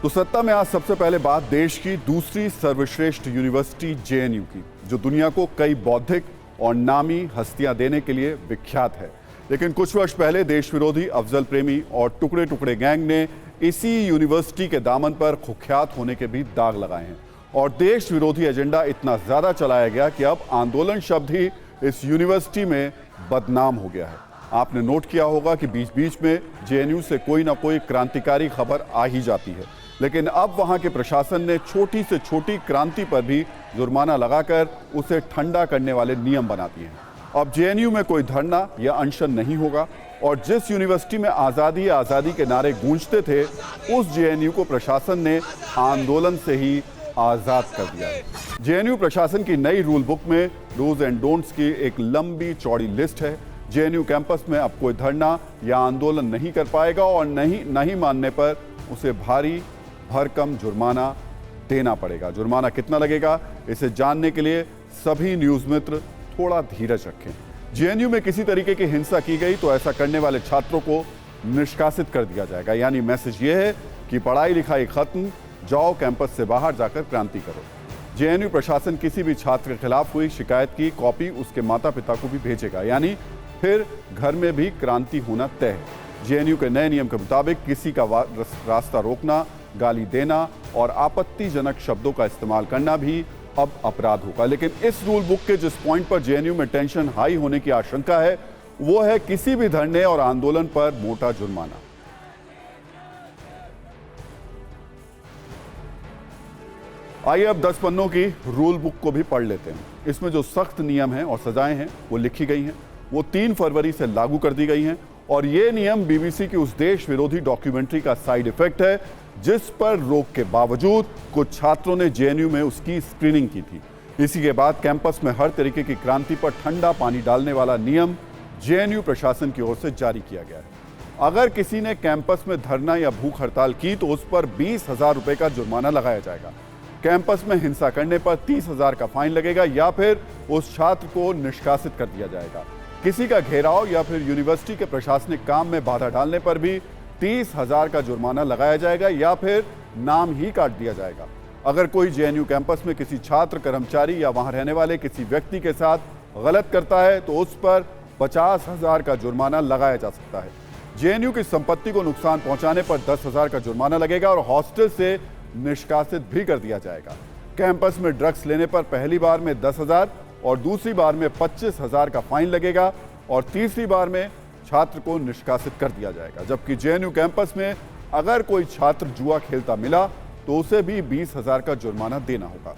तो सत्ता में आज सबसे पहले बात देश की दूसरी सर्वश्रेष्ठ यूनिवर्सिटी जेएनयू की, जो दुनिया को कई बौद्धिक और नामी हस्तियां देने के लिए विख्यात है। लेकिन कुछ वर्ष पहले देश विरोधी अफजल प्रेमी और टुकड़े टुकड़े गैंग ने इसी यूनिवर्सिटी के दामन पर कुख्यात होने के भी दाग लगाए हैं और देश विरोधी एजेंडा इतना ज्यादा चलाया गया कि अब आंदोलन शब्द ही इस यूनिवर्सिटी में बदनाम हो गया है। आपने नोट किया होगा कि बीच बीच में जेएनयू से कोई ना कोई क्रांतिकारी खबर आ ही जाती है, लेकिन अब वहां के प्रशासन ने छोटी से छोटी क्रांति पर भी जुर्माना लगाकर उसे ठंडा करने वाले नियम बना दिए हैं। अब जेएनयू में कोई धरना या अनशन नहीं होगा और जिस यूनिवर्सिटी में आज़ादी आज़ादी के नारे गूंजते थे, उस जेएनयू को प्रशासन ने आंदोलन से ही आज़ाद कर दिया है। जेएनयू प्रशासन की नई रूल बुक में डूज एंड डोंट्स की एक लंबी चौड़ी लिस्ट है। जेएनयू कैंपस में अब कोई धरना या आंदोलन नहीं कर पाएगा और नहीं मानने पर उसे भारी भरकम जुर्माना देना पड़ेगा। जुर्माना कितना लगेगा, इसे जानने के लिए सभी न्यूज़ मित्र थोड़ा धीरज रखें। जेएनयू में किसी तरीके की हिंसा की गई तो ऐसा करने वाले छात्रों को निष्कासित कर दिया जाएगा। यानी मैसेज ये है कि पढ़ाई लिखाई खत्म, जाओ कैंपस से बाहर जाकर क्रांति करो। जेएनयू प्रशासन किसी भी छात्र के खिलाफ हुई शिकायत की कॉपी उसके माता पिता को भी भेजेगा, यानी फिर घर में भी क्रांति होना तय है। जेएनयू के नए नियम के मुताबिक किसी का रास्ता रोकना, गाली देना और आपत्तिजनक शब्दों का इस्तेमाल करना भी अब अपराध होगा। लेकिन इस रूल बुक के जिस पॉइंट पर जेएनयू में टेंशन हाई होने की आशंका है, वो है किसी भी धरने और आंदोलन पर मोटा जुर्माना। आइए अब 10 पन्नों की रूल बुक को भी पढ़ लेते हैं। इसमें जो सख्त नियम हैं और सजाएं हैं वो लिखी गई हैं, वो 3 फरवरी से लागू कर दी गई हैं और ये नियम बीबीसी की उस देश विरोधी डॉक्यूमेंट्री का साइड इफेक्ट है जिस पर रोक के बावजूद कुछ छात्रों ने जेएनयू में उसकी स्क्रीनिंग की थी। इसी के बाद कैंपस में हर तरीके की क्रांति पर ठंडा पानी डालने वाला नियम जेएनयू प्रशासन की ओर से जारी किया गया है। अगर किसी ने कैंपस में धरना या भूख हड़ताल की तो उस पर 20,000 रुपए का जुर्माना लगाया जाएगा। कैंपस में हिंसा करने पर 30,000 का फाइन लगेगा या फिर उस छात्र को निष्कासित कर दिया जाएगा। किसी का घेराव या फिर यूनिवर्सिटी के प्रशासनिक काम में बाधा डालने पर भी 30,000 का जुर्माना लगाया जाएगा या फिर नाम ही काट दिया जाएगा। अगर कोई जेएनयू कैंपस में किसी छात्र, कर्मचारी या वहां रहने वाले किसी व्यक्ति के साथ गलत करता है तो उस पर 50,000 का जुर्माना लगाया जा सकता है। जेएनयू की संपत्ति को नुकसान पहुंचाने पर 10,000 का जुर्माना लगेगा और हॉस्टल से निष्कासित भी कर दिया जाएगा। कैंपस में ड्रग्स लेने पर पहली बार में 10,000 और दूसरी बार में 25,000 का फाइन लगेगा और तीसरी बार में छात्र को निष्कासित कर दिया जाएगा। जबकि जेएनयू कैंपस में अगर कोई छात्र जुआ खेलता मिला तो उसे भी 20,000 का जुर्माना देना होगा।